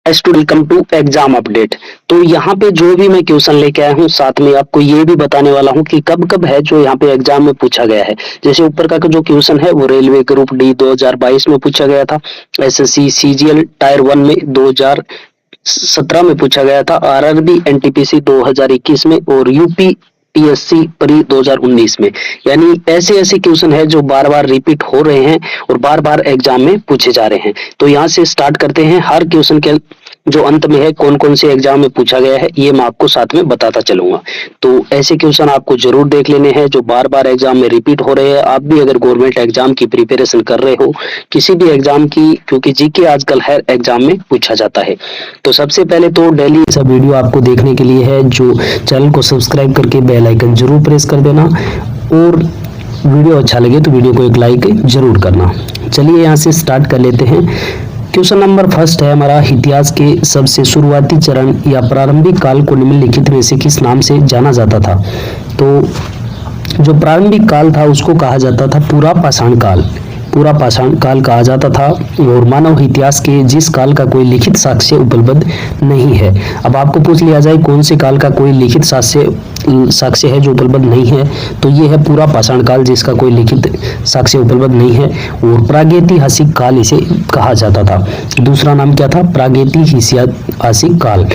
Welcome to exam update. तो यहाँ पे जो भी मैं क्वेश्चन लेके आया हूँ, साथ में आपको ये भी बताने वाला हूँ कि कब कब है जो यहाँ पे एग्जाम में पूछा गया है। जैसे ऊपर का जो क्वेश्चन है वो रेलवे ग्रुप डी 2022 में पूछा गया था, एसएससी सीजीएल टायर 1 में 2017 में पूछा गया था, आरआरबी एनटीपीसी 2021 में और यूपी पीएससी प्री 2019 में। यानी ऐसे ऐसे क्वेश्चन है जो बार बार रिपीट हो रहे हैं और बार बार एग्जाम में पूछे जा रहे हैं। तो यहाँ से स्टार्ट करते हैं। हर क्वेश्चन के जो अंत में है कौन कौन से एग्जाम में पूछा गया है ये मैं आपको साथ में बताता चलूंगा। तो ऐसे क्वेश्चन आपको जरूर देख लेने हैं जो बार बार एग्जाम में रिपीट हो रहे हैं। आप भी अगर गवर्नमेंट एग्जाम की प्रिपरेशन कर रहे हो, किसी भी एग्जाम की, क्योंकि जीके आजकल हर एग्जाम में पूछा जाता है। तो सबसे पहले तो डेली सब वीडियो आपको देखने के लिए है जो चैनल को सब्सक्राइब करके बेल आइकन जरूर प्रेस कर देना, और वीडियो अच्छा लगे तो वीडियो को एक लाइक जरूर करना। चलिए यहाँ से स्टार्ट कर लेते हैं। क्वेश्चन नंबर फर्स्ट है हमारा, इतिहास के सबसे शुरुआती चरण या प्रारंभिक काल को निम्नलिखित में से किस नाम से जाना जाता था। तो जो प्रारंभिक काल था उसको कहा जाता था पूरा पाषाण काल। पूरा पाषाण काल कहा जाता था, और मानव इतिहास के जिस काल का कोई लिखित साक्ष्य उपलब्ध नहीं है। अब आपको पूछ लिया जाए कौन से काल का कोई लिखित साक्ष्य है जो उपलब्ध नहीं है, तो ये है पूरा पाषाण काल जिसका कोई लिखित साक्ष्य उपलब्ध नहीं है, और प्रागैतिहासिक काल इसे कहा जाता था। दूसरा नाम क्या था? प्रागैतिहासिक काल।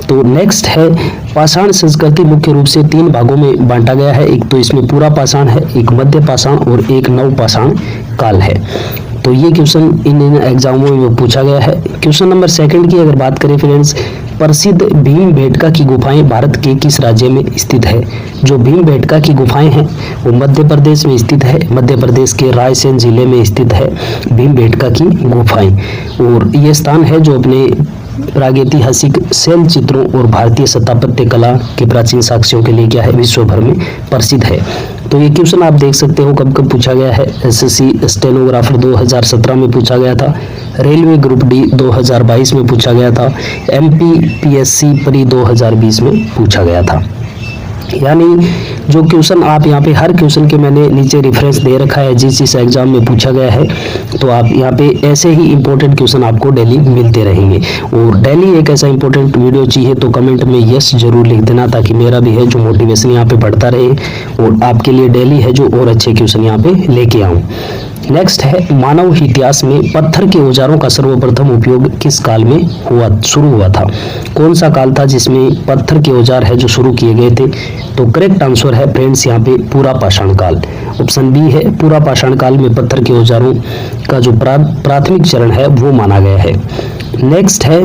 तो नेक्स्ट है, पाषाण संस्कृति मुख्य रूप से 3 भागों में बांटा गया है। एक तो इसमें पूरा पाषाण है, एक मध्य पाषाण और एक नव पाषाण काल है। तो ये क्वेश्चन इन एग्जामों में पूछा गया है। क्वेश्चन नंबर सेकंड की अगर बात करें फ्रेंड्स, प्रसिद्ध भीमबेटका की गुफाएं भारत के किस राज्य में स्थित है। जो भीमबेटका की गुफाएं हैं वो मध्य प्रदेश में स्थित है। मध्य प्रदेश के रायसेन जिले में स्थित है भीमबेटका की गुफाएं, और ये स्थान है जो अपने प्रागैतिहासिक शैल चित्रों और भारतीय स्थापत्य कला के प्राचीन साक्ष्यों के लिए क्या है, विश्व भर में प्रसिद्ध है। तो ये क्वेश्चन आप देख सकते हो कब कब पूछा गया है। एसएससी स्टेनोग्राफर 2017 में पूछा गया था, रेलवे ग्रुप डी 2022 में पूछा गया था, एमपी पीएससी प्री 2020 में पूछा गया था। यानी जो क्वेश्चन आप यहाँ पे, हर क्वेश्चन के मैंने नीचे रेफरेंस दे रखा है जिस एग्जाम में पूछा गया है। तो आप यहाँ पे ऐसे ही इंपॉर्टेंट क्वेश्चन आपको डेली मिलते रहेंगे। और डेली एक ऐसा इंपॉर्टेंट वीडियो चाहिए तो कमेंट में यस जरूर लिख देना, ताकि मेरा भी है जो मोटिवेशन यहाँ पे बढ़ता रहे और आपके लिए डेली है जो और अच्छे क्वेश्चन यहाँ पे लेके आऊँ। नेक्स्ट है, मानव इतिहास में पत्थर के औजारों का सर्वप्रथम उपयोग किस काल में शुरू हुआ था। कौन सा काल था जिसमें पत्थर के औजार है जो शुरू किए गए थे। तो करेक्ट आंसर है फ्रेंड्स यहाँ पे पूरा पाषाण काल। ऑप्शन बी है, पूरा पाषाण काल में पत्थर के औजारों का जो प्राथमिक चरण है वो माना गया है। नेक्स्ट है,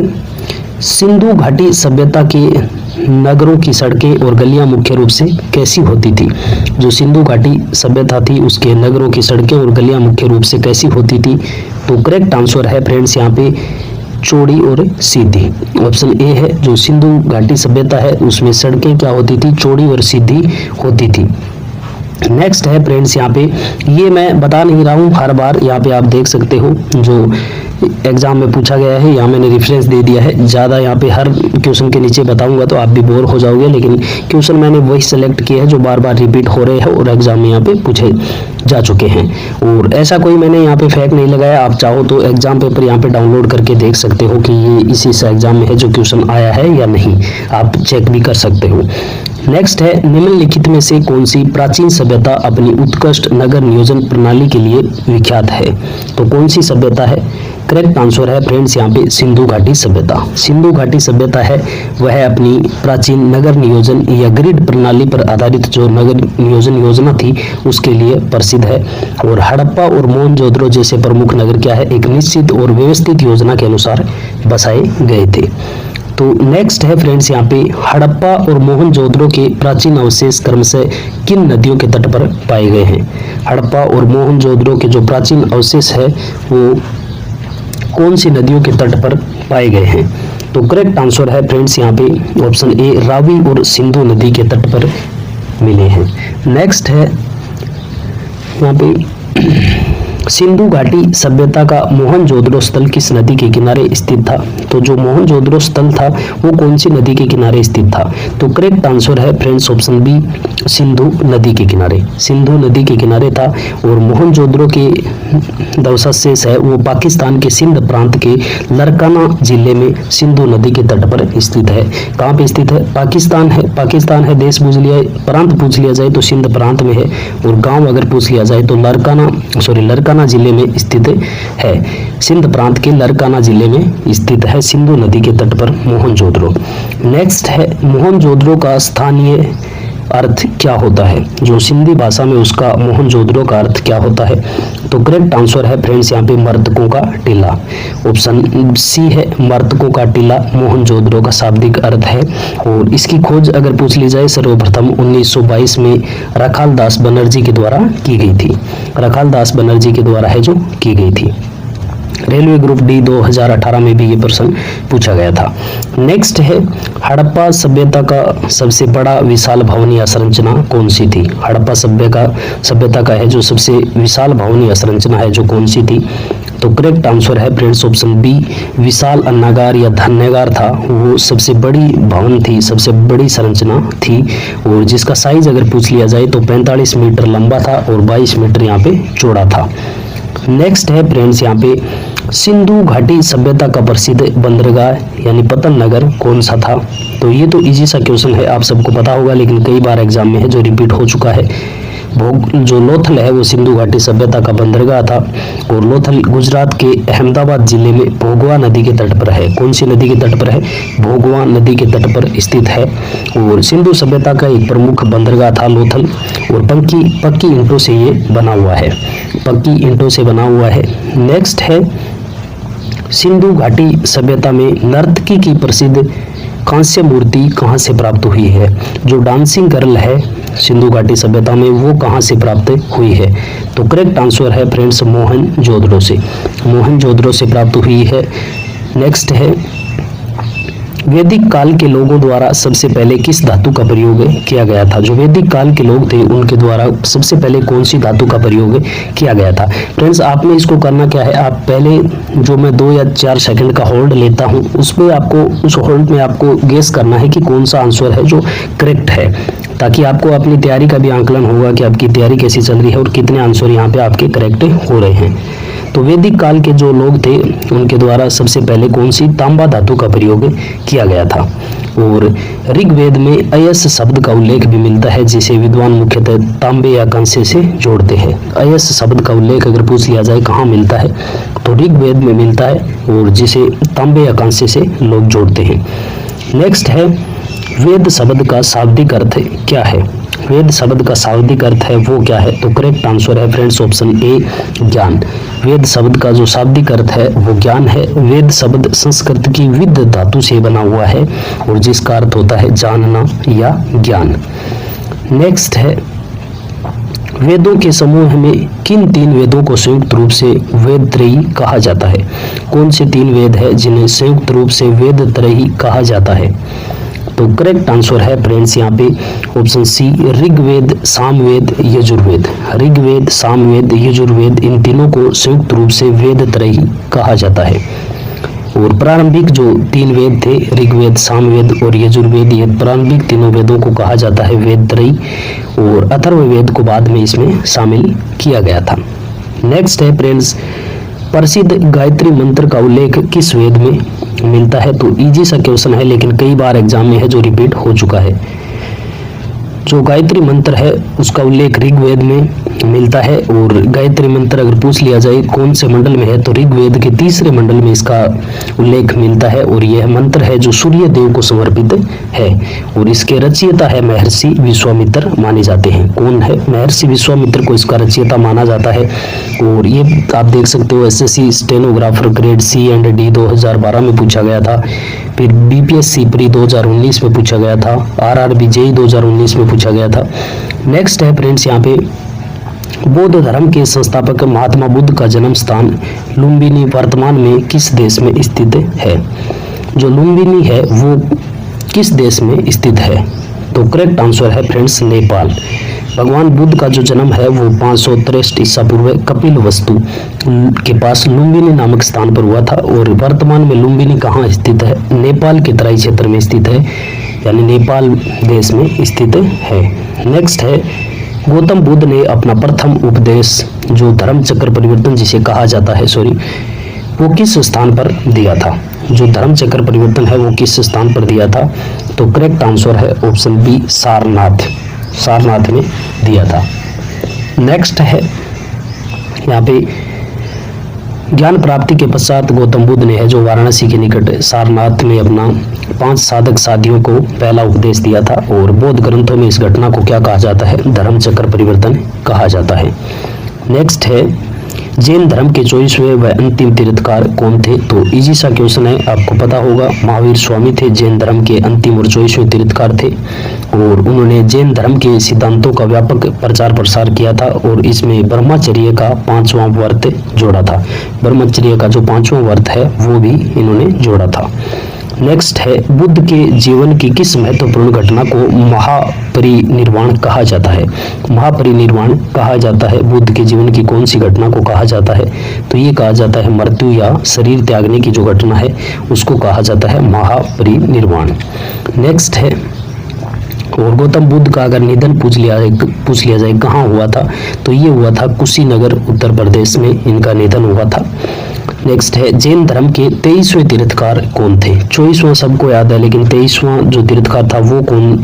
सिंधु घाटी सभ्यता के नगरों की सड़कें और गलियां मुख्य रूप से कैसी होती थी। जो सिंधु घाटी सभ्यता थी उसके नगरों की सड़कें और गलियां मुख्य रूप से कैसी होती थी। तो करेक्ट आंसर है फ्रेंड्स यहाँ पे चौड़ी और सीधी। ऑप्शन ए है, जो सिंधु घाटी सभ्यता है उसमें सड़कें क्या होती थी, चौड़ी और सीधी होती थी। नेक्स्ट है फ्रेंड्स यहाँ पे, ये मैं बता नहीं रहा हूँ हर बार, यहाँ पे आप देख सकते हो जो एग्जाम में पूछा गया है, यहाँ मैंने रेफरेंस दे दिया है। ज़्यादा यहाँ पे हर क्वेश्चन के नीचे बताऊंगा तो आप भी बोर हो जाओगे, लेकिन क्वेश्चन मैंने वही सेलेक्ट किए हैं जो बार बार रिपीट हो रहे हैं और एग्जाम में यहाँ पे पूछे जा चुके हैं। और ऐसा कोई मैंने यहाँ पे फेक नहीं लगाया। आप चाहो तो एग्जाम पेपर यहाँ पे डाउनलोड करके देख सकते हो कि ये इसी एग्जाम में है जो क्वेश्चन आया है या नहीं, आप चेक भी कर सकते हो। नेक्स्ट है, निम्नलिखित में से कौन सी प्राचीन सभ्यता अपनी उत्कृष्ट नगर नियोजन प्रणाली के लिए विख्यात है। तो कौन सी सभ्यता है? करेक्ट आंसर है फ्रेंड्स यहाँ पे सिंधु घाटी सभ्यता। सिंधु घाटी सभ्यता है वह अपनी प्राचीन नगर नियोजन या ग्रिड प्रणाली पर आधारित जो नगर नियोजन योजना थी उसके लिए प्रसिद्ध है। और हड़प्पा और मोहनजोदड़ो जैसे प्रमुख नगर क्या है, एक निश्चित और व्यवस्थित योजना के अनुसार बसाए गए थे। तो नेक्स्ट है फ्रेंड्स यहाँ पे, हड़प्पा और मोहनजोदड़ो के प्राचीन अवशेष क्रमशः किन नदियों के तट पर पाए गए हैं। हड़प्पा और मोहनजोदड़ो के जो प्राचीन अवशेष है वो कौन सी नदियों के तट पर पाए गए हैं। तो करेक्ट आंसर है फ्रेंड्स यहाँ पे ऑप्शन ए, रावी और सिंधु नदी के तट पर मिले हैं। नेक्स्ट है यहाँ पे सिंधु घाटी सभ्यता का मोहनजोदड़ो स्थल किस नदी के किनारे स्थित था? तो जो मोहनजोदड़ो स्थल था वो कौन सी नदी के किनारे स्थित था? तो करेक्ट आंसर है फ्रेंड्स ऑप्शन बी, सिंधु नदी के किनारे। सिंधु नदी के किनारे था। और मोहनजोदड़ो के अवशेष है वो पाकिस्तान के सिंध प्रांत के लरकाना जिले में सिंधु नदी के तट पर स्थित है। कहाँ पे स्थित है? पाकिस्तान है। पाकिस्तान है, देश पूछ लिया, प्रांत पूछ लिया जाए तो सिंध प्रांत में है, और गांव अगर पूछ लिया जाए तो लरकाना जिले में स्थित है। सिंध प्रांत के लरकाना जिले में स्थित है सिंधु नदी के तट पर मोहनजोदड़ो। नेक्स्ट है मोहनजोदड़ो का स्थानीय अर्थ क्या होता है? जो सिंधी भाषा में उसका मोहनजोदड़ो का अर्थ क्या होता है? तो करेक्ट आंसर है फ्रेंड्स यहाँ पे मर्तकों का टीला। ऑप्शन सी है, मर्तकों का टीला मोहनजोदड़ो का शाब्दिक अर्थ है। और इसकी खोज अगर पूछ ली जाए सर्वप्रथम 1922 में रखालदास बनर्जी के द्वारा की गई थी। रखालदास बनर्जी के द्वारा है जो की गई थी। रेलवे ग्रुप डी 2018 में भी ये प्रश्न पूछा गया था। नेक्स्ट है हड़प्पा सभ्यता का सबसे बड़ा विशाल भवनीय संरचना कौन सी थी? हड़प्पा सभ्यता का है जो सबसे विशाल भवनीय संरचना है जो कौन सी थी? तो करेक्ट आंसर है फ्रेंड्स ऑप्शन बी, विशाल अन्नागार या धन्यगार था। वो सबसे बड़ी भवन थी, सबसे बड़ी संरचना थी, और जिसका साइज अगर पूछ लिया जाए तो 45 मीटर लंबा था और 22 मीटर यहाँ पे चौड़ा था। नेक्स्ट है फ्रेंड्स यहाँ पे सिंधु घाटी सभ्यता का प्रसिद्ध बंदरगाह यानी पतन नगर कौन सा था? तो ये तो इजी सा क्वेश्चन है, आप सबको पता होगा, लेकिन कई बार एग्जाम में है जो रिपीट हो चुका है। जो लोथल है वो सिंधु घाटी सभ्यता का बंदरगाह था, और लोथल गुजरात के अहमदाबाद जिले में भोगवा नदी के तट पर है। कौन सी नदी के तट पर है? भोगवा नदी के तट पर स्थित है। और सिंधु सभ्यता का एक प्रमुख बंदरगाह था लोथल, और पक्की ईंटों से ये बना हुआ है, पक्की ईंटों से बना हुआ है। नेक्स्ट है सिंधु घाटी सभ्यता में नर्तकी की प्रसिद्ध कांस्य मूर्ति कहाँ से प्राप्त हुई है? जो डांसिंग गर्ल है सिंधु घाटी सभ्यता में वो कहाँ से प्राप्त हुई है? तो करेक्ट आंसर है फ्रेंड्स मोहनजोदड़ो से, मोहनजोदड़ो से प्राप्त हुई है। नेक्स्ट है वैदिक काल के लोगों द्वारा सबसे पहले किस धातु का प्रयोग किया गया था? जो वैदिक काल के लोग थे उनके द्वारा सबसे पहले कौन सी धातु का प्रयोग किया गया था? फ्रेंड्स आपने इसको करना क्या है, आप पहले जो मैं 2 या 4 सेकंड का होल्ड लेता हूं उसमें आपको, उस होल्ड में आपको गेस करना है कि कौन सा आंसर है जो करेक्ट है, ताकि आपको अपनी तैयारी का भी आंकलन होगा कि आपकी तैयारी कैसी चल रही है और कितने आंसर यहाँ पे आपके करेक्ट हो रहे हैं। तो वैदिक काल के जो लोग थे उनके द्वारा सबसे पहले कौन सी तांबा धातु का प्रयोग किया गया था? और ऋग्वेद में अयस शब्द का उल्लेख भी मिलता है जिसे विद्वान मुख्यतः तांबे या कांसे से जोड़ते हैं। अयस शब्द का उल्लेख अगर पूछ लिया जाए कहाँ मिलता है तो ऋग्वेद में मिलता है, और जिसे तांबे या कांसे से लोग जोड़ते हैं। नेक्स्ट है वेद शब्द का शाब्दिक अर्थ क्या है? वेद शब्द का शाब्दिक अर्थ है वो क्या है? तो करेक्ट आंसर है फ्रेंड्स ऑप्शन ए, ज्ञान। वेद शब्द का जो शाब्दिक अर्थ है वो ज्ञान है। वेद शब्द संस्कृत की विद धातु से बना हुआ है और जिसका अर्थ होता है जानना या ज्ञान। नेक्स्ट है वेदों के समूह में किन 3 वेदों को संयुक्त रूप से वेद त्रयी कहा जाता है? कौन से 3 वेद है जिन्हें संयुक्त रूप से वेद त्रयी कहा जाता है? तो करेक्ट आंसर है फ्रेंड्स यहाँ पे ऑप्शन सी, ऋग्वेद, सामवेद, यजुर्वेद। ऋग्वेद, सामवेद, यजुर्वेद इन तीनों को संयुक्त रूप से वेद त्रयी कहा जाता है। और प्रारंभिक जो 3 वेद थे ऋग्वेद, सामवेद और यजुर्वेद, ये प्रारंभिक तीनों वेदों को कहा जाता है वेद त्रयी, और अथर्ववेद को बाद में इसमें शामिल किया गया था। नेक्स्ट है फ्रेंड्स प्रसिद्ध गायत्री मंत्र का उल्लेख किस वेद में मिलता है? तो इजी सा क्वेश्चन है लेकिन कई बार एग्जाम में है जो रिपीट हो चुका है। जो गायत्री मंत्र है उसका उल्लेख ऋग्वेद में मिलता है, और गायत्री मंत्र अगर पूछ लिया जाए कौन से मंडल में है तो ऋग्वेद के 3रे मंडल में इसका उल्लेख मिलता है, और यह मंत्र है जो सूर्य देव को समर्पित है, और इसके रचयिता है महर्षि विश्वामित्र माने जाते हैं। कौन है? महर्षि विश्वामित्र को इसका रचयिता माना जाता है। और ये आप देख सकते हो SSC stenographer grade C and D 2012 में पूछा गया था, फिर बीपीएससी प्री 2019 में पूछा गया था, आरआरबी जेईई 2019 में पूछा गया था। नेक्स्ट है फ्रेंड्स यहाँ पे बौद्ध धर्म के संस्थापक महात्मा बुद्ध का जन्म स्थान लुम्बिनी वर्तमान में किस देश में स्थित है? जो लुम्बिनी है वो किस देश में स्थित है? तो करेक्ट आंसर है फ्रेंड्स नेपाल। भगवान बुद्ध का जो जन्म है वो 563 ईसा पूर्व कपिल वस्तु के पास लुम्बिनी नामक स्थान पर हुआ था। और वर्तमान में लुम्बिनी कहाँ स्थित है? नेपाल के तराई क्षेत्र में स्थित है, यानी नेपाल देश में स्थित है। नेक्स्ट है, गौतम बुद्ध ने अपना प्रथम उपदेश जो धर्म चक्र परिवर्तन जिसे कहा जाता है वो किस स्थान पर दिया था? जो धर्म चक्र परिवर्तन है वो किस स्थान पर दिया था? तो करेक्ट आंसर है ऑप्शन बी, सारनाथ। सारनाथ में दिया था। नेक्स्ट है यहाँ पे, ज्ञान प्राप्ति के पश्चात गौतम बुद्ध ने है जो वाराणसी के निकट सारनाथ में अपना 5 साधक साधियों को पहला उपदेश दिया था। और बौद्ध ग्रंथों में इस घटना को क्या कहा जाता है? धर्म चक्र परिवर्तन कहा जाता है। नेक्स्ट है, जैन धर्म के 24वें व अंतिम तीर्थकार कौन थे? तो इजी सा क्वेश्चन है, आपको पता होगा। महावीर स्वामी थे जैन धर्म के अंतिम और 24वें तीर्थकार थे। और उन्होंने जैन धर्म के सिद्धांतों का व्यापक प्रचार प्रसार किया था और इसमें ब्रह्मचर्य का 5वां व्रत जोड़ा था। ब्रह्मचर्य का जो 5वां व्रत है वो भी इन्होंने जोड़ा था। नेक्स्ट है, बुद्ध के जीवन की किस महत्वपूर्ण घटना को महापरिनिर्वाण कहा जाता है? महापरिनिर्वाण कहा जाता है बुद्ध के जीवन की कौन सी घटना को कहा जाता है? तो ये कहा जाता है मृत्यु या शरीर त्यागने की जो घटना है उसको कहा जाता है महापरिनिर्वाण। नेक्स्ट है, और गौतम बुद्ध का अगर निधन पूछ लिया जाए कहाँ हुआ था? तो ये हुआ था कुशीनगर उत्तर प्रदेश में इनका निधन हुआ था। नेक्स्ट है, जैन धर्म के 23वें तीर्थकार कौन थे? 24वां सबको याद है, लेकिन 23वां जो तीर्थकार था वो कौन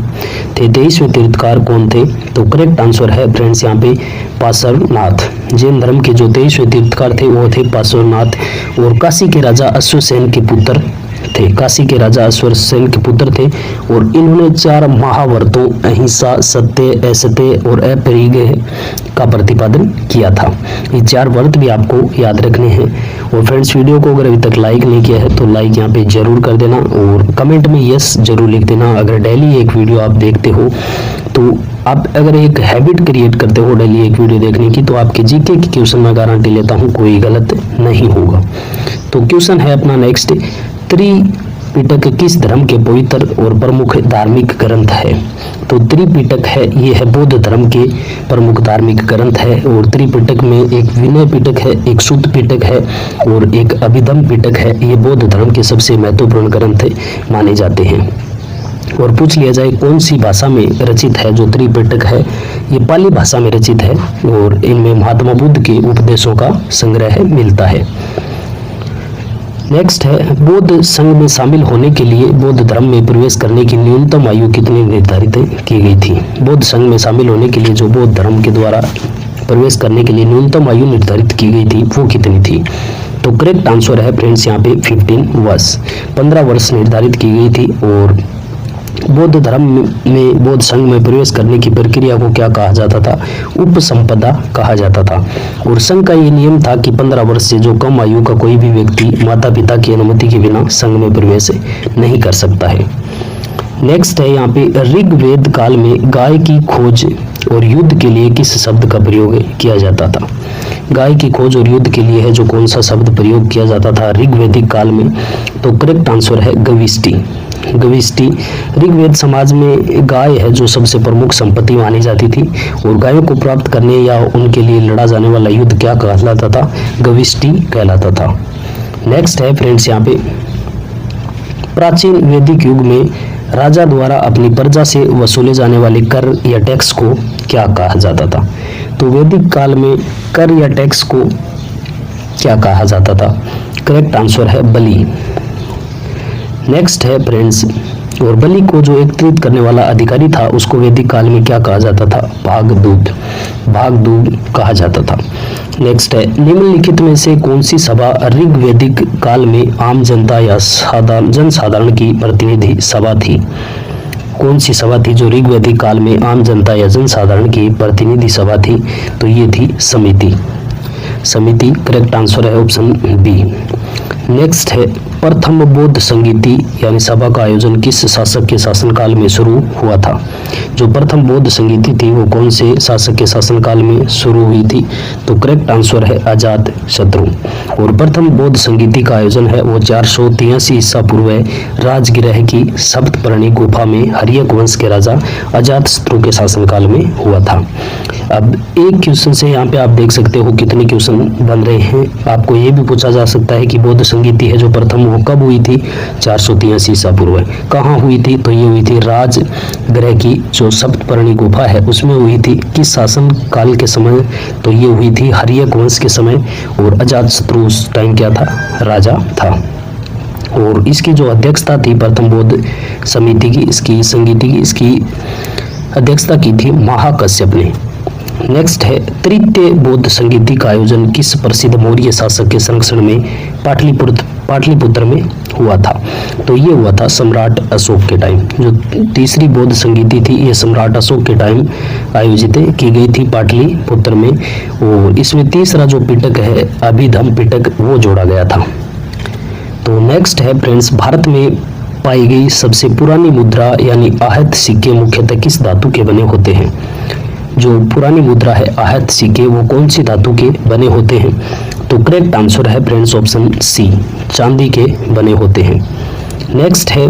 थे? 23वें तीर्थकार कौन थे? तो करेक्ट आंसर है फ्रेंड्स यहाँ पे पार्श्वनाथ। जैन धर्म के जो 23वें तीर्थकार थे वो थे पार्श्वनाथ। और काशी के राजा अश्वसेन के पुत्र थे। काशी के राजा अश्वसेन के पुत्र थे और इन्होंने 4 महाव्रतों अहिंसा, सत्य, असत्य और अपरिग्रह का प्रतिपादन किया था। ये 4 व्रत भी आपको याद रखने हैं। और फ्रेंड्स, वीडियो को अगर अभी तक लाइक नहीं किया है तो लाइक यहाँ पे जरूर कर देना और कमेंट में यस जरूर लिख देना। अगर डेली एक वीडियो आप देखते हो तो आप अगर एक हैबिट क्रिएट करते हो डेली एक वीडियो देखने की, तो आपके जीके की क्वेश्चन में गारंटी लेता हूँ कोई गलत नहीं होगा। तो क्वेश्चन है अपना नेक्स्ट, त्रिपिटक किस धर्म के पवित्र और प्रमुख धार्मिक ग्रंथ है? तो त्रिपिटक है ये है बौद्ध धर्म के प्रमुख धार्मिक ग्रंथ है। और त्रिपिटक में एक विनय पिटक है, एक सुत्त पिटक है और एक अभिधम पिटक है। ये बौद्ध धर्म के सबसे महत्वपूर्ण ग्रंथ माने जाते हैं। और पूछ लिया जाए कौन सी भाषा में रचित है जो त्रिपिटक है? ये पाली भाषा में रचित है और इनमें महात्मा बुद्ध के उपदेशों का संग्रह मिलता है। नेक्स्ट है, बौद्ध संघ में शामिल होने के लिए बौद्ध धर्म में प्रवेश करने की न्यूनतम आयु कितनी निर्धारित की गई थी? बौद्ध संघ में शामिल होने के लिए जो बौद्ध धर्म के द्वारा प्रवेश करने के लिए न्यूनतम आयु निर्धारित की गई थी वो कितनी थी? तो करेक्ट आंसर है फ्रेंड्स यहाँ पे 15 वर्ष, 15 वर्ष निर्धारित की गई थी। और बौद्ध धर्म में बौद्ध संघ में प्रवेश करने की प्रक्रिया को क्या कहा जाता था? उपसंपदा कहा जाता था। और संघ का ये नियम था कि 15 वर्ष से जो कम आयु का कोई भी व्यक्ति माता पिता की अनुमति के बिना संघ में प्रवेश नहीं कर सकता है। नेक्स्ट है यहाँ पे, ऋग्वेद काल में गाय की खोज और युद्ध के लिए किस शब्द का प्रयोग किया जाता था? गाय की खोज और युद्ध के लिए है जो कौन सा शब्द प्रयोग किया जाता था ऋग्वेदिक काल में? तो करेक्ट आंसर है गविष्टि। गविष्टि। ऋग्वेद समाज में गाय है जो सबसे प्रमुख संपत्ति मानी जाती थी और गायों को प्राप्त करने या उनके लिए लड़ा जाने वाला युद्ध क्या कहलाता था? गविष्टि कहलाता था। नेक्स्ट है फ्रेंड्स यहाँ पे, प्राचीन वैदिक युग में राजा द्वारा अपनी प्रजा से वसूले जाने वाले कर या टैक्स को क्या कहा जाता था? तो वैदिक काल में कर या टैक्स को क्या कहा जाता था? करेक्ट आंसर है बलि। नेक्स्ट है फ्रेंड्स, और बलि को जो एकत्रित करने वाला अधिकारी था उसको वैदिक काल में क्या कहा जाता था? भागदूत। भागदूत कहा जाता था। नेक्स्ट है, निम्नलिखित में से कौन सी सभा ऋग्वेदिक काल में आम जनता या जनसाधारण की प्रतिनिधि सभा थी? कौन सी सभा थी जो ऋग्वेदिक काल में आम जनता या जनसाधारण की प्रतिनिधि सभा थी? तो ये थी समिति। समिति करेक्ट आंसर है ऑप्शन बी। नेक्स्ट है, प्रथम बौद्ध संगीति यानी सभा का आयोजन किस शासक के शासनकाल में शुरू हुआ था? जो प्रथम बौद्ध संगीति थी वो कौन से शासक के शासनकाल में शुरू हुई थी? तो करेक्ट आंसर है अजात शत्रु। और प्रथम बौद्ध संगीति का आयोजन है वो 483 ईसा पूर्व राजगिरह की सप्तपर्णी गुफा में हर्यक वंश के राजा अजात शत्रु के शासनकाल में हुआ था। अब एक क्वेश्चन से यहाँ पे आप देख सकते हो कितने क्वेश्चन बन रहे हैं। आपको ये भी पूछा जा सकता है कि बौद्ध संगीति है जो प्रथम वो कब हुई थी? 483 ईसा पूर्व। कहाँ हुई थी? तो ये हुई थी राजगृह की जो सप्तपर्णी गुफा है उसमें हुई थी। किस शासन काल के समय? तो ये हुई थी हर्यक वंश के समय, और अजात शत्रु उस टाइम क्या था? राजा था। और इसकी जो अध्यक्षता थी प्रथम बौद्ध समिति की, इसकी संगीति की, इसकी अध्यक्षता की थी महाकश्यप ने। नेक्स्ट है तृतीय बौद्ध संगीति का आयोजन किस प्रसिद्ध मौर्य शासक के संरक्षण में पाटलिपुत्र में हुआ था? तो ये हुआ था सम्राट अशोक के टाइम। जो तीसरी बौद्ध संगीति थी ये सम्राट अशोक के टाइम आयोजित की गई थी पाटलिपुत्र में, और इसमें तीसरा जो पिटक है अभिधम पिटक वो जोड़ा गया था। तो नेक्स्ट है फ्रेंड्स, भारत में पाई गई सबसे पुरानी मुद्रा यानी आहत सिक्के मुख्यतः किस धातु के बने होते हैं? जो पुरानी मुद्रा है आहत सिक्के वो कौन सी धातु के बने होते हैं? तो करेक्ट आंसर है फ्रेंड्स ऑप्शन सी, चांदी के बने होते हैं। नेक्स्ट है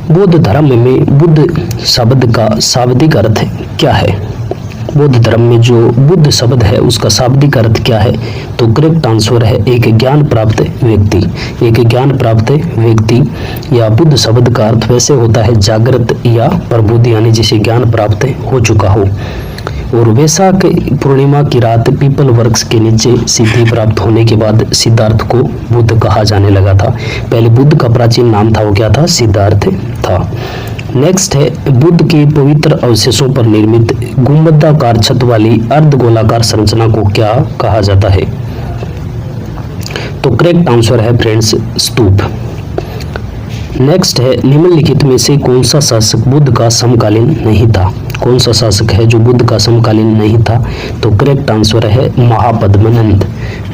बौद्ध धर्म में बुद्ध शब्द का शाब्दिक अर्थ क्या है? बौद्ध धर्म में जो बुद्ध शब्द है उसका शाब्दिक अर्थ क्या है? तो करेक्ट आंसर है एक ज्ञान प्राप्त व्यक्ति। एक ज्ञान प्राप्त व्यक्ति या बुद्ध शब्द का अर्थ वैसे होता है जागृत या प्रबुद्ध, यानी जिसे ज्ञान प्राप्त हो चुका हो। और वैशाख पूर्णिमा की रात पीपल वृक्ष के नीचे सिद्धि प्राप्त होने के बाद सिद्धार्थ को बुद्ध कहा जाने लगा था। पहले बुद्ध का प्राचीन नाम था वो क्या था? सिद्धार्थ था। नेक्स्ट है बुद्ध के पवित्र अवशेषों पर निर्मित गुंबदाकार छत वाली अर्धगोलाकार संरचना को क्या कहा जाता है? तो करेक्ट आंसर है फ्रेंड्स स्तूप। नेक्स्ट है निम्नलिखित में से कौन सा शासक बुद्ध का समकालीन नहीं था? कौन सा शासक है जो बुद्ध का समकालीन नहीं था? तो करेक्ट आंसर है महापद्मनंद।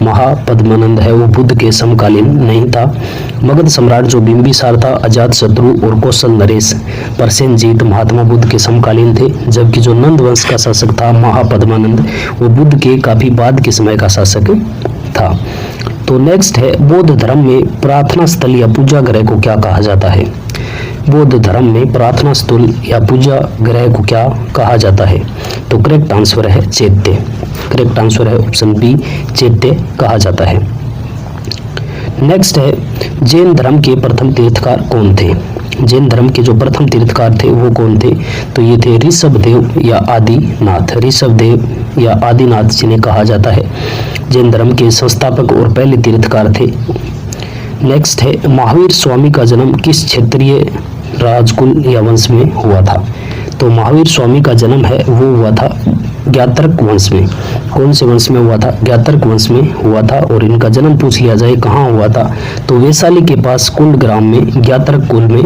महापद्मनंद है वो बुद्ध के समकालीन नहीं था। मगध सम्राट जो बिंबिसार था, अजात शत्रु और कौशल नरेश प्रसेनजीत महात्मा बुद्ध के समकालीन थे, जबकि जो नंद वंश का शासक था महापद्मानंद वो बुद्ध के काफी बाद के समय का शासक था। तो नेक्स्ट है बौद्ध धर्म में प्रार्थना स्थल या पूजा गृह को क्या कहा जाता है? बौद्ध धर्म में प्रार्थना स्थल या पूजा गृह को क्या कहा जाता है? तो करेक्ट आंसर है चैत्य। करेक्ट आंसर है ऑप्शन बी, चैत्य कहा जाता है। नेक्स्ट है जैन धर्म के प्रथम तीर्थकार कौन थे? जैन धर्म के जो प्रथम तीर्थकार थे वो कौन थे? तो ये थे ऋषभदेव या आदिनाथ। ऋषभदेव या आदिनाथ जिन्हें कहा जाता है जैन धर्म के संस्थापक और पहले तीर्थकार थे। नेक्स्ट है महावीर स्वामी का जन्म किस क्षेत्रीय राजकुल या वंश में हुआ था? तो महावीर स्वामी का जन्म है वो हुआ था ज्ञातर्क वंश में। कौन से वंश में हुआ था? ज्ञातर्क वंश में हुआ था। और इनका जन्म पूछ लिया जाए कहाँ हुआ था, तो वैशाली के पास कुंड ग्राम में ज्ञातर्क कुल में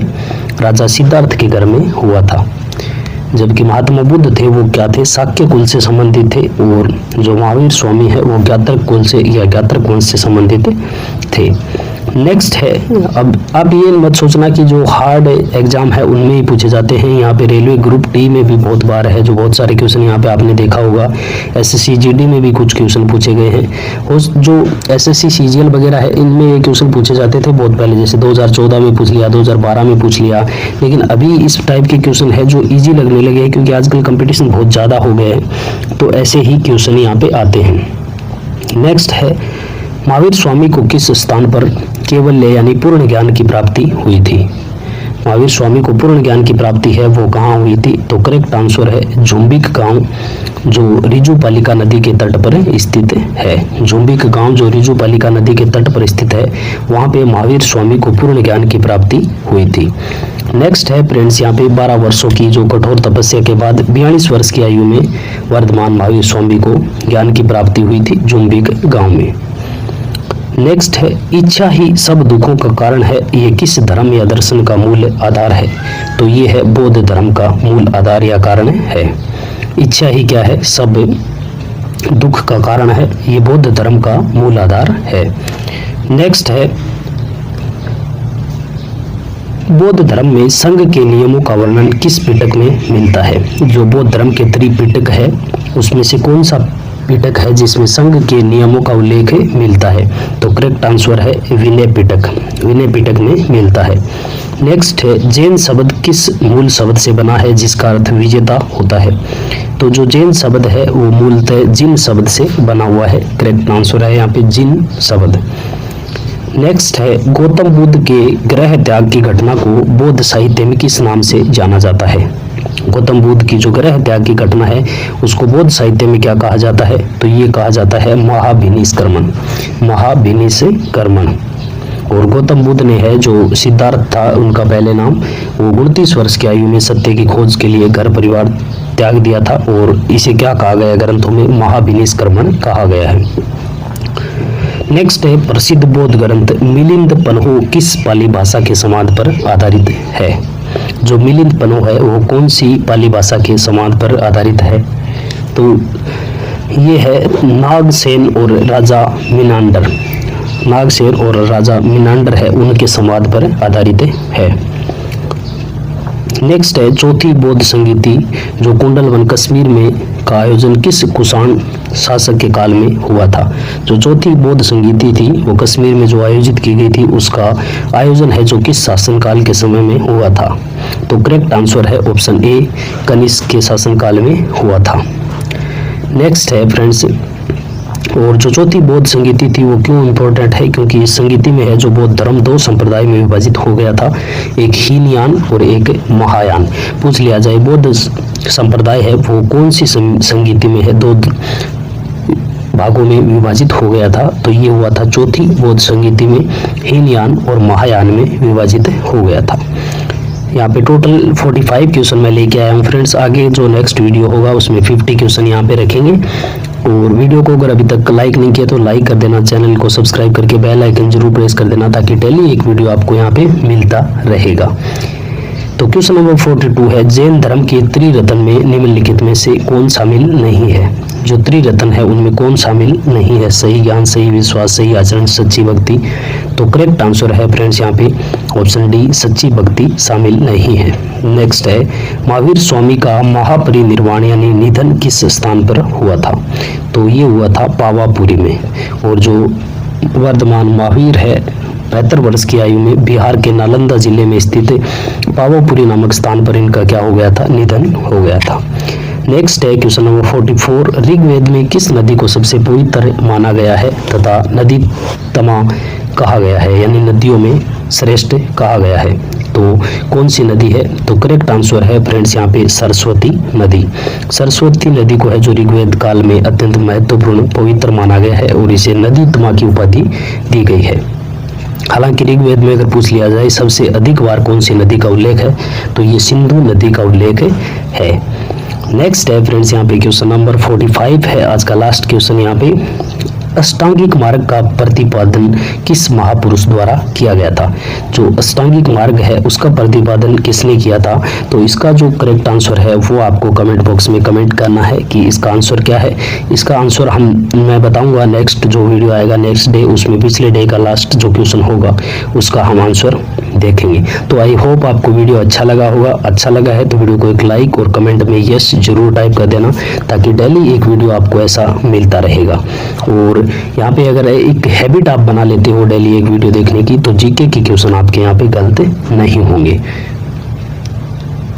राजा सिद्धार्थ के घर में हुआ था। जबकि महात्मा बुद्ध थे वो क्या थे? शाक्य कुल से संबंधित थे, और जो महावीर स्वामी है वो ज्ञातर्क कुल से या ज्ञातर्क वंश से संबंधित थे। नेक्स्ट है, अब आप ये मत सोचना कि जो हार्ड एग्जाम है उनमें ही पूछे जाते हैं। यहाँ पे रेलवे ग्रुप डी में भी बहुत बार है, जो बहुत सारे क्वेश्चन यहाँ पे आपने देखा होगा। एसएससी जीडी में भी कुछ क्वेश्चन पूछे गए हैं, और जो एसएससी सीजीएल वगैरह है इनमें ये क्वेश्चन पूछे जाते थे बहुत पहले, जैसे 2014 में पूछ लिया, 2012 में पूछ लिया। लेकिन अभी इस टाइप के क्वेश्चन है जो ईजी लगने लगे हैं, क्योंकि आजकल कंपटीशन बहुत ज़्यादा हो गए हैं, तो ऐसे ही क्वेश्चन यहाँ पे आते हैं। नेक्स्ट है महावीर स्वामी को किस स्थान पर केवल्य यानी पूर्ण ज्ञान की प्राप्ति हुई थी? महावीर स्वामी को पूर्ण ज्ञान की प्राप्ति है वो कहाँ हुई थी? तो करेक्ट आंसर है झुम्बिक गांव, जो रिजुपालिका नदी के तट पर स्थित है। झुम्बिक गांव जो रिजुपालिका नदी के तट पर स्थित है, वहाँ पे महावीर स्वामी को पूर्ण ज्ञान की प्राप्ति हुई थी। नेक्स्ट है फ्रेंड्स, यहाँ पे 12 वर्षों की जो कठोर तपस्या के बाद 42 वर्ष की आयु में वर्धमान महावीर स्वामी को ज्ञान की प्राप्ति हुई थी झुम्बिक गाँव में। नेक्स्ट है इच्छा ही सब दुखों का कारण है, ये किस धर्म या दर्शन का मूल आधार है? तो ये है बौद्ध धर्म का मूल आधार या कारण है। इच्छा ही क्या है? सब दुख का कारण है, ये बौद्ध धर्म का मूल आधार है। नेक्स्ट है बौद्ध धर्म में संघ के नियमों का वर्णन किस पिटक में मिलता है। जो बौद्ध धर्म के त्रिपिटक है उसमें से कौन सा पिटक है जिसमें संघ के नियमों का उल्लेख मिलता है। तो करेक्ट आंसर है विनय पिटक, विनय पिटक में मिलता है। नेक्स्ट है जैन शब्द किस मूल शब्द से बना है जिसका अर्थ विजेता होता है। तो जो जैन शब्द है वो मूलतः जिन शब्द से बना हुआ है। करेक्ट आंसर है यहाँ पे जिन शब्द। नेक्स्ट है गौतम बुद्ध के ग्रह त्याग की घटना को बौद्ध साहित्य में किस नाम से जाना जाता है। गौतम बुद्ध की जो ग्रह त्याग की घटना है उसको बौद्ध साहित्य में क्या कहा जाता है। तो ये कहा जाता है महाभिनिष्क्रमण, महाभिनिष्क्रमण। और गौतम बुद्ध ने है जो सिद्धार्थ था उनका पहले नाम, वो 29 वर्ष की आयु में सत्य की खोज के लिए घर परिवार त्याग दिया था और इसे क्या कहा गया ग्रंथों में महाभिनिष्क्रमण कहा गया है। नेक्स्ट है प्रसिद्ध बौद्ध ग्रंथ मिलिंद पन्हो किस पाली भाषा के समाज पर आधारित है। जो मिलिंद पन्हो है वो कौन सी पाली भाषा के समाज पर आधारित है। तो ये है नागसेन और राजा मिनांडर, नागसेन और राजा मिनांडर है उनके संवाद पर आधारित है। नेक्स्ट है चौथी बौद्ध संगीति जो कुंडलवन कश्मीर में का आयोजन किस कुषाण शासक के काल में हुआ था। जो चौथी बौद्ध संगीति थी वो कश्मीर में जो आयोजित की गई थी उसका आयोजन है जो किस शासनकाल के समय में हुआ था। तो करेक्ट आंसर है ऑप्शन ए कनिष्क के शासनकाल में हुआ था। नेक्स्ट है फ्रेंड्स, और जो चौथी बौद्ध संगीति थी वो क्यों इम्पोर्टेंट है, क्योंकि इस संगीति में है जो बौद्ध धर्म दो संप्रदाय में विभाजित हो गया था, एक हीनयान और एक महायान। पूछ लिया जाए बौद्ध संप्रदाय है वो कौन सी संगीति में है दो भागों में विभाजित हो गया था। तो ये हुआ था चौथी बौद्ध संगीति में, हीनयान और महायान में विभाजित हो गया था। यहाँ पे टोटल 45 क्वेश्चन मैं लेके आया हूँ फ्रेंड्स। आगे जो नेक्स्ट वीडियो होगा उसमें 50 क्वेश्चन यहाँ पे रखेंगे। और वीडियो को अगर अभी तक लाइक नहीं किया तो लाइक कर देना, चैनल को सब्सक्राइब करके बेल आइकन जरूर प्रेस कर देना ताकि डेली एक वीडियो आपको यहाँ पे मिलता रहेगा। तो क्वेश्चन नंबर 42 है जैन धर्म के त्रिरत्न में निम्नलिखित में से कौन शामिल नहीं है। जो त्रिरत्न है उनमें कौन शामिल नहीं है। सही ज्ञान, सही विश्वास, सही आचरण, सच्ची भक्ति। तो करेक्ट आंसर है फ्रेंड्स यहाँ पे ऑप्शन डी सच्ची भक्ति शामिल नहीं है। नेक्स्ट है महावीर स्वामी का महापरिनिर्वाण यानी निधन किस स्थान पर हुआ था। तो ये हुआ था पावापुरी में। और जो वर्धमान महावीर है 75 वर्ष की आयु में बिहार के नालंदा जिले में स्थित पावापुरी नामक स्थान पर इनका क्या हो गया था, निधन हो गया था। नेक्स्ट है क्वेश्चन नंबर 44 ऋग्वेद में किस नदी को सबसे पवित्र माना गया है तथा नदी तमा कहा गया है, यानी नदियों में श्रेष्ठ कहा गया है। तो कौन सी नदी है। तो करेक्ट आंसर है फ्रेंड्स यहाँ पे सरस्वती नदी। सरस्वती नदी को है जो ऋग्वेद काल में अत्यंत महत्वपूर्ण पवित्र माना गया है और इसे नदी तमा की उपाधि दी गई है। हालांकि ऋग्वेद में अगर पूछ लिया जाए सबसे अधिक बार कौन सी नदी का उल्लेख है तो ये सिंधु नदी का उल्लेख है। नेक्स्ट है फ्रेंड्स यहाँ पे क्वेश्चन नंबर 45 है आज का लास्ट क्वेश्चन। यहाँ पे अष्टांगिक मार्ग का प्रतिपादन किस महापुरुष द्वारा किया गया था। जो अष्टांगिक मार्ग है उसका प्रतिपादन किसने किया था। तो इसका जो करेक्ट आंसर है वो आपको कमेंट बॉक्स में कमेंट करना है कि इसका आंसर क्या है। इसका आंसर मैं बताऊंगा नेक्स्ट जो वीडियो आएगा नेक्स्ट डे, उसमें पिछले डे का लास्ट जो क्वेश्चन होगा उसका हम आंसर देखेंगे। तो आई होप आपको वीडियो अच्छा लगा होगा। अच्छा लगा है तो वीडियो को एक लाइक और कमेंट में यस जरूर टाइप कर देना ताकि डेली एक वीडियो आपको ऐसा मिलता रहेगा। और यहाँ पे अगर एक हैबिट आप बना लेते हो डेली एक वीडियो देखने की तो जीके के क्वेश्चन आपके यहाँ पे गलत नहीं होंगे।